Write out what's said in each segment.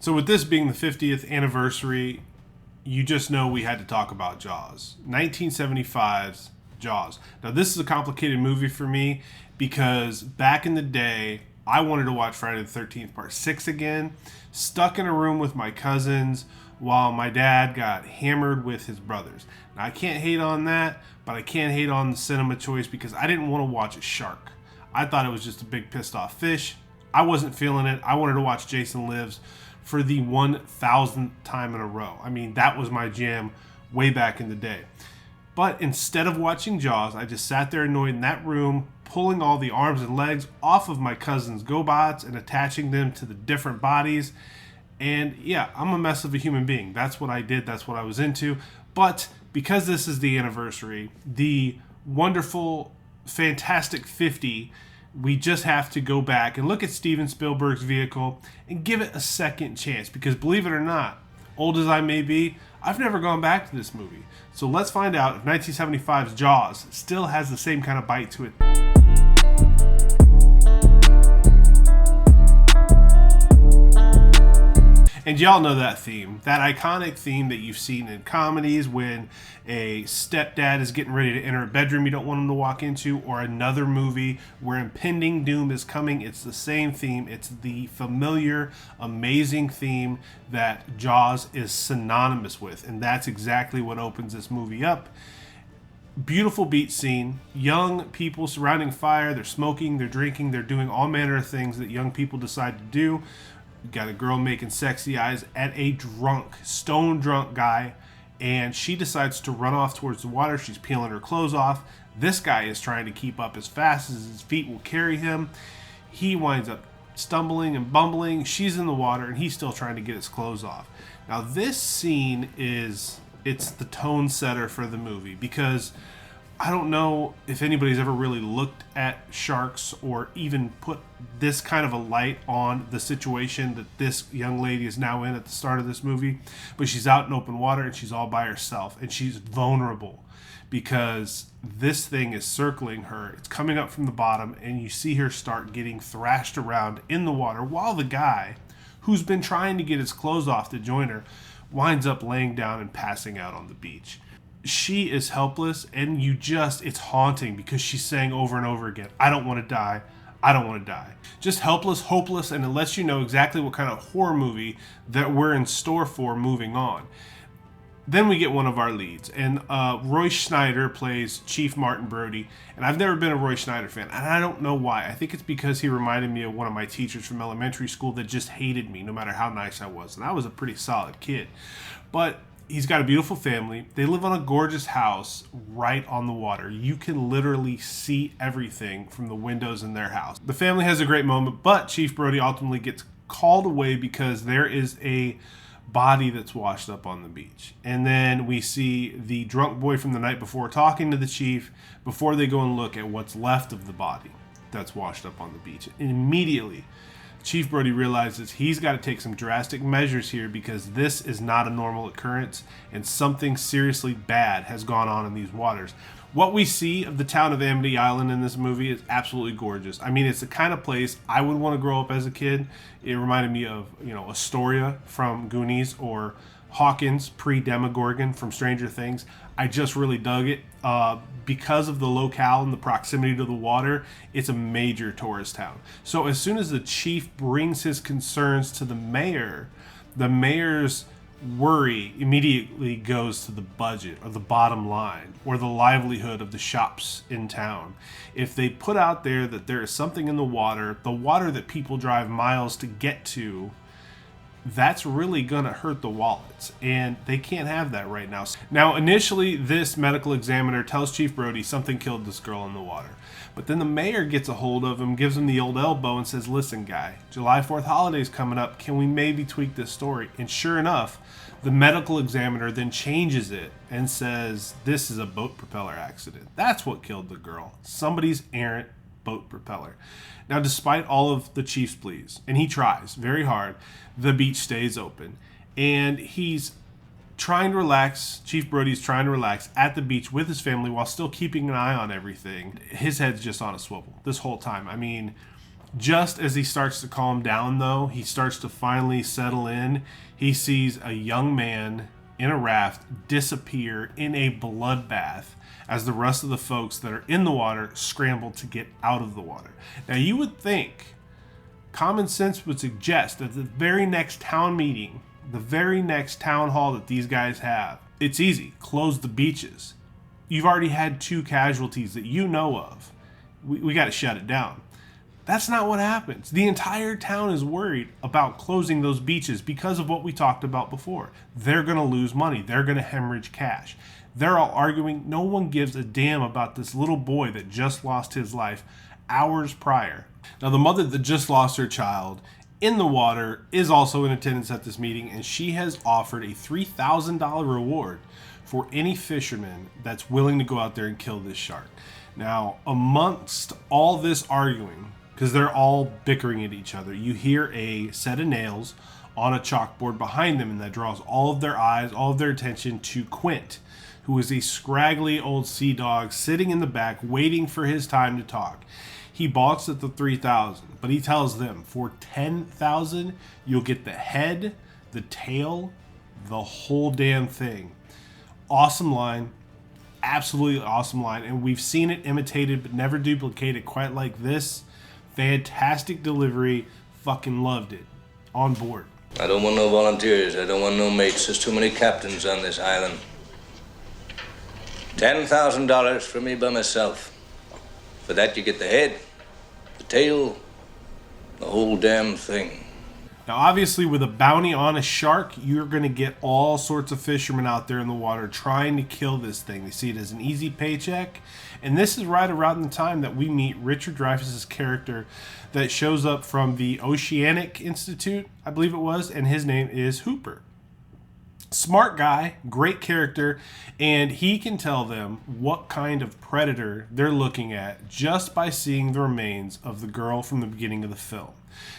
So with this being the 50th anniversary, you just know we had to talk about Jaws. 1975's Jaws. Now this is a complicated movie for me because back in the day, I wanted to watch Friday the 13th Part 6 again, stuck in a room with my cousins while my dad got hammered with his brothers. Now I can't hate on that, but I can't hate on the cinema choice because I didn't want to watch a shark. I thought it was just a big pissed off fish. I wasn't feeling it. I wanted to watch Jason Lives for the 1,000th time in a row. I mean, that was my jam way back in the day. But instead of watching Jaws, I just sat there annoyed in that room, pulling all the arms and legs off of my cousin's GoBots and attaching them to the different bodies. And yeah, I'm a mess of a human being. That's what I did. That's what I was into. But because this is the anniversary, the wonderful, fantastic 50, we just have to go back and look at Steven Spielberg's vehicle and give it a second chance. Because believe it or not, old as I may be, I've never gone back to this movie. So let's find out if 1975's Jaws still has the same kind of bite to it. And y'all know that theme, that iconic theme that you've seen in comedies when a stepdad is getting ready to enter a bedroom you don't want him to walk into, or another movie where impending doom is coming. It's the same theme. It's the familiar, amazing theme that Jaws is synonymous with. And that's exactly what opens this movie up. Beautiful beach scene, young people surrounding fire, they're smoking, they're drinking, they're doing all manner of things that young people decide to do. We've got a girl making sexy eyes at a drunk, stone drunk guy, and she decides to run off towards the water. She's peeling her clothes off. This guy is trying to keep up as fast as his feet will carry him. He winds up stumbling and bumbling. She's in the water, and he's still trying to get his clothes off. Now, this scene it's the tone setter for the movie because I don't know if anybody's ever really looked at sharks or even put this kind of a light on the situation that this young lady is now in at the start of this movie. But she's out in open water and she's all by herself and she's vulnerable because this thing is circling her. It's coming up from the bottom and you see her start getting thrashed around in the water while the guy who's been trying to get his clothes off to join her winds up laying down and passing out on the beach. She is helpless, and it's haunting because she's saying over and over again, I don't want to die, I don't want to die. Just helpless, hopeless, and it lets you know exactly what kind of horror movie that we're in store for moving on. Then we get one of our leads, and Roy Schneider plays Chief Martin Brody, and I've never been a Roy Schneider fan, and I don't know why. I think it's because he reminded me of one of my teachers from elementary school that just hated me no matter how nice I was, and I was a pretty solid kid. But he's got a beautiful family. They live on a gorgeous house right on the water. You can literally see everything from the windows in their house. The family has a great moment, but Chief Brody ultimately gets called away because there is a body that's washed up on the beach. And then we see the drunk boy from the night before talking to the chief before they go and look at what's left of the body that's washed up on the beach. And immediately, Chief Brody realizes he's got to take some drastic measures here because this is not a normal occurrence and something seriously bad has gone on in these waters. What we see of the town of Amity Island in this movie is absolutely gorgeous. I mean, it's the kind of place I would want to grow up as a kid. It reminded me of, Astoria from Goonies or Hawkins pre-Demogorgon from Stranger Things. I just really dug it. Because of the locale and the proximity to the water, it's a major tourist town. So as soon as the chief brings his concerns to the mayor's worry immediately goes to the budget or the bottom line or the livelihood of the shops in town. If they put out there that there is something in the water that people drive miles to get to, that's really going to hurt the wallets, and they can't have that right now. Now, initially, this medical examiner tells Chief Brody something killed this girl in the water. But then the mayor gets a hold of him, gives him the old elbow, and says, listen, guy, July 4th holiday's coming up. Can we maybe tweak this story? And sure enough, the medical examiner then changes it and says, this is a boat propeller accident. That's what killed the girl. Somebody's errant boat propeller. Now, despite all of the chief's pleas, and he tries very hard, the beach stays open. And he's trying to relax. Chief Brody's trying to relax at the beach with his family while still keeping an eye on everything. His head's just on a swivel this whole time. I mean, Just as he starts to calm down, though, he starts to finally settle in. He sees a young man in a raft disappear in a bloodbath as the rest of the folks that are in the water scramble to get out of the water. Now, you would think common sense would suggest that the very next town meeting, the very next town hall that these guys have, it's easy. Close the beaches. You've already had 2 casualties that you know of. We got to shut it down. That's not what happens. The entire town is worried about closing those beaches because of what we talked about before. They're going to lose money. They're going to hemorrhage cash. They're all arguing. No one gives a damn about this little boy that just lost his life hours prior. Now, the mother that just lost her child in the water is also in attendance at this meeting, and she has offered a $3,000 reward for any fisherman that's willing to go out there and kill this shark. Now, amongst all this arguing, because they're all bickering at each other, you hear a set of nails on a chalkboard behind them, and that draws all of their eyes, all of their attention to Quint, who is a scraggly old sea dog sitting in the back waiting for his time to talk. He balks at the $3,000, but he tells them for $10,000 you'll get the head, the tail, the whole damn thing. Awesome line. Absolutely awesome line, and we've seen it imitated but never duplicated quite like this. Fantastic delivery. Fucking loved it. On board. I don't want no volunteers. I don't want no mates. There's too many captains on this island. $10,000 for me by myself. For that you get the head, the tail, the whole damn thing. Now, obviously, with a bounty on a shark, you're going to get all sorts of fishermen out there in the water trying to kill this thing. They see it as an easy paycheck. And this is right around the time that we meet Richard Dreyfuss's character that shows up from the Oceanic Institute, I believe it was, and his name is Hooper. Smart guy, great character, and he can tell them what kind of predator they're looking at just by seeing the remains of the girl from the beginning of the film.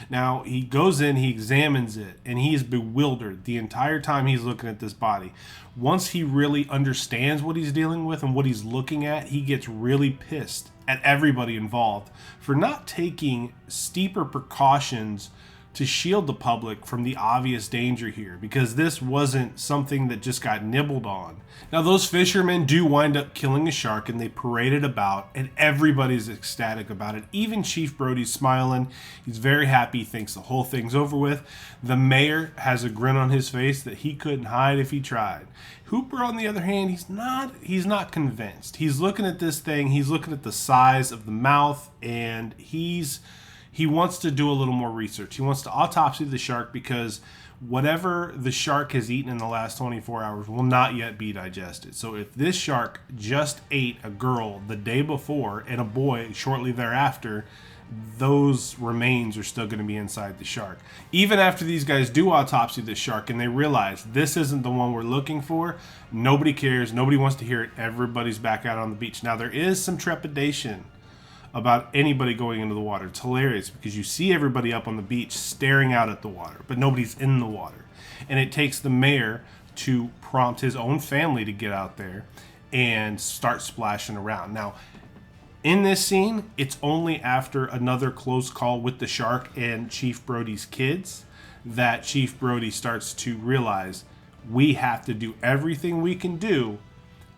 Now, he goes in, he examines it, and he is bewildered the entire time he's looking at this body. Once he really understands what he's dealing with and what he's looking at, he gets really pissed at everybody involved for not taking steeper precautions to shield the public from the obvious danger here, because this wasn't something that just got nibbled on. Now, those fishermen do wind up killing a shark, and they parade it about, and everybody's ecstatic about it. Even Chief Brody's smiling. He's very happy, thinks the whole thing's over with. The mayor has a grin on his face that he couldn't hide if he tried. Hooper, on the other hand, he's not convinced. He's looking at this thing, he's looking at the size of the mouth, and he wants to do a little more research. He wants to autopsy the shark because whatever the shark has eaten in the last 24 hours will not yet be digested. So if this shark just ate a girl the day before and a boy shortly thereafter, those remains are still going to be inside the shark. Even after these guys do autopsy the shark and they realize this isn't the one we're looking for, nobody cares. Nobody wants to hear it. Everybody's back out on the beach. Now, there is some trepidation about anybody going into the water. It's hilarious because you see everybody up on the beach staring out at the water, but nobody's in the water. And it takes the mayor to prompt his own family to get out there and start splashing around. Now, in this scene, it's only after another close call with the shark and Chief Brody's kids that Chief Brody starts to realize we have to do everything we can do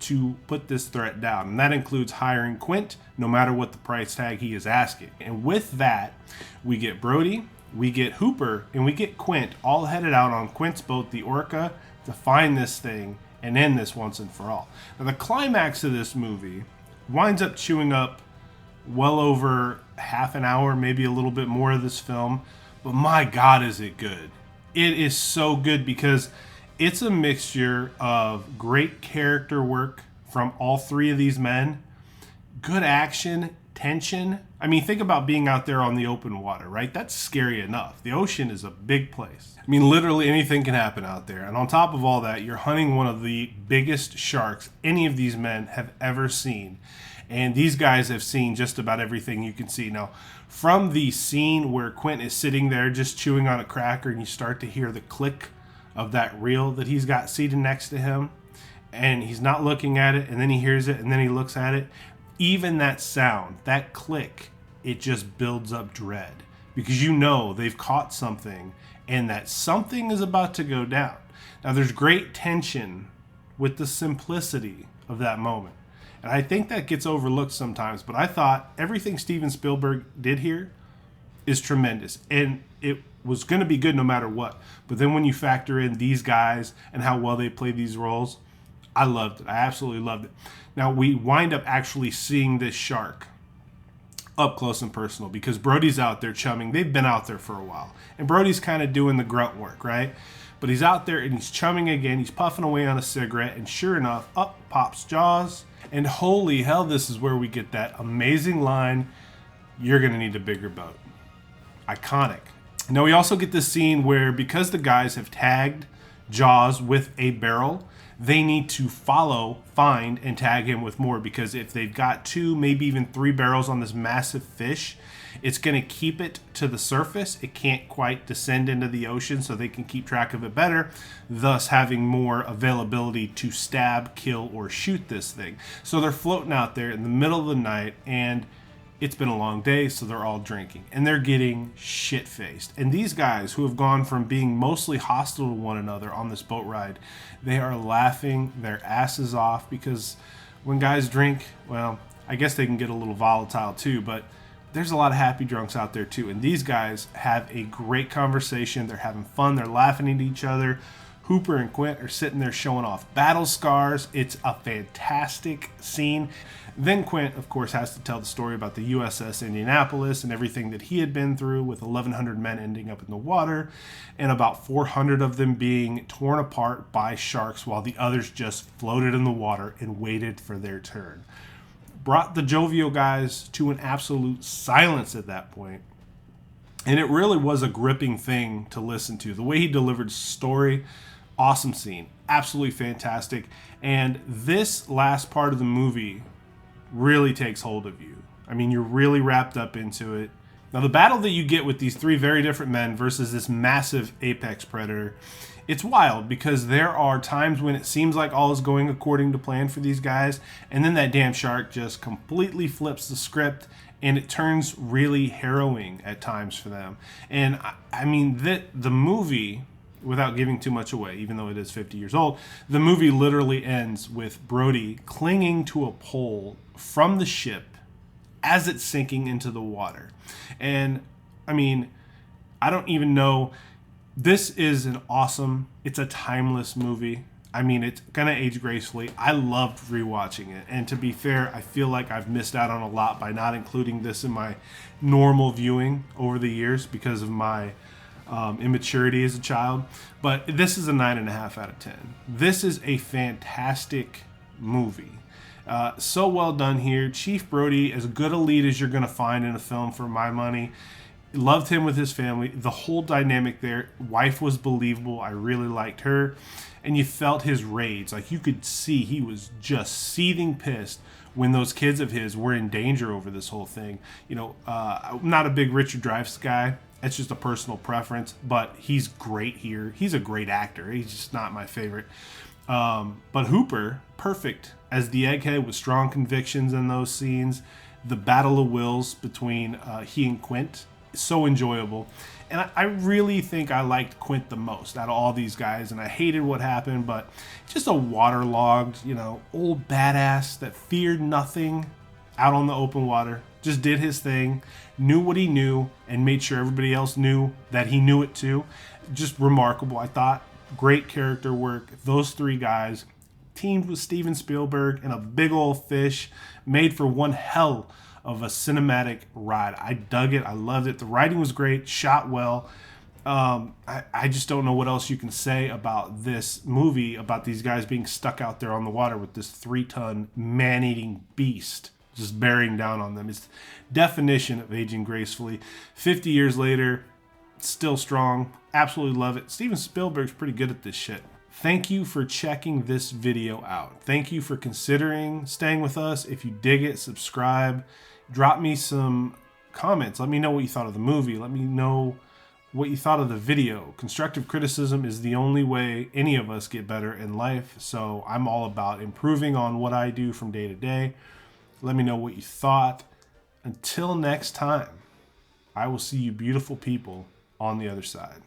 to put this threat down. And that includes hiring Quint, no matter what the price tag he is asking. And with that, we get Brody, we get Hooper, and we get Quint all headed out on Quint's boat, the Orca, to find this thing and end this once and for all. Now, the climax of this movie winds up chewing up well over half an hour, maybe a little bit more of this film, but my God, is it good. It is so good because it's a mixture of great character work from all 3 of these men, good action, tension. I mean, think about being out there on the open water, right? That's scary enough. The ocean is a big place. I mean, literally anything can happen out there. And on top of all that, you're hunting one of the biggest sharks any of these men have ever seen. And these guys have seen just about everything you can see. Now, from the scene where Quint is sitting there just chewing on a cracker and you start to hear the click of that reel that he's got seated next to him, and he's not looking at it, and then he hears it, and then he looks at it. Even that sound, that click, it just builds up dread. because you know they've caught something and that something is about to go down. Now, there's great tension with the simplicity of that moment. And I think that gets overlooked sometimes, but I thought everything Steven Spielberg did here is tremendous. And it was going to be good no matter what. But then when you factor in these guys and how well they played these roles, I loved it. I absolutely loved it. Now, we wind up actually seeing this shark up close and personal because Brody's out there chumming. They've been out there for a while. And Brody's kind of doing the grunt work, right? But he's out there and he's chumming again. He's puffing away on a cigarette. And sure enough, up pops Jaws. And holy hell, this is where we get that amazing line, "You're going to need a bigger boat." Iconic. Now, we also get this scene where because the guys have tagged Jaws with a barrel, they need to follow, find, and tag him with more, because if they've got 2, maybe even 3 barrels on this massive fish, it's going to keep it to the surface. It can't quite descend into the ocean, so they can keep track of it better, thus having more availability to stab, kill, or shoot this thing. So they're floating out there in the middle of the night, and it's been a long day, so they're all drinking, and they're getting shit-faced. And these guys, who have gone from being mostly hostile to one another on this boat ride, they are laughing their asses off, because when guys drink, well, I guess they can get a little volatile too, but there's a lot of happy drunks out there too. And these guys have a great conversation. They're having fun. They're laughing at each other. Hooper and Quint are sitting there showing off battle scars. It's a fantastic scene. Then Quint, of course, has to tell the story about the USS Indianapolis and everything that he had been through, with 1,100 men ending up in the water and about 400 of them being torn apart by sharks while the others just floated in the water and waited for their turn. Brought the jovial guys to an absolute silence at that point. And it really was a gripping thing to listen to. The way he delivered story, awesome scene, absolutely fantastic. And this last part of the movie really takes hold of you. I mean, you're really wrapped up into it. Now, the battle that you get with these 3 very different men versus this massive apex predator, it's wild, because there are times when it seems like all is going according to plan for these guys, and then that damn shark just completely flips the script, and it turns really harrowing at times for them. And I mean, the movie, without giving too much away, even though it is 50 years old, the movie literally ends with Brody clinging to a pole from the ship as it's sinking into the water. And I mean, I don't even know. This is it's a timeless movie. I mean, it's gonna age gracefully. I loved rewatching it. And to be fair, I feel like I've missed out on a lot by not including this in my normal viewing over the years because of my immaturity as a child. But this is a 9.5 out of 10. This is a fantastic movie. So well done here. Chief Brody, as good a lead as you're going to find in a film for my money. Loved him with his family. The whole dynamic there. Wife was believable. I really liked her. And you felt his rage. Like, you could see he was just seething pissed when those kids of his were in danger over this whole thing. You know, I'm not a big Richard Dreyfuss guy. It's just a personal preference. But he's great here. He's a great actor. He's just not my favorite. But Hooper, perfect as the egghead with strong convictions in those scenes. The battle of wills between he and Quint, so enjoyable. And I really think I liked Quint the most out of all these guys, and I hated what happened, but just a waterlogged, old badass that feared nothing out on the open water, just did his thing, knew what he knew, and made sure everybody else knew that he knew it too. Just remarkable, I thought. Great character work. Those 3 guys teamed with Steven Spielberg and a big old fish, made for one hell of a cinematic ride. I dug it. I loved it. The writing was great, shot well. I just don't know what else you can say about this movie, about these guys being stuck out there on the water with this 3-ton man-eating beast just bearing down on them. It's definition of aging gracefully. 50 years later, still strong. Absolutely love it. Steven Spielberg's pretty good at this shit. Thank you for checking this video out. Thank you for considering staying with us. If you dig it, subscribe. Drop me some comments. Let me know what you thought of the movie. Let me know what you thought of the video. Constructive criticism is the only way any of us get better in life. So I'm all about improving on what I do from day to day. Let me know what you thought. Until next time, I will see you beautiful people on the other side.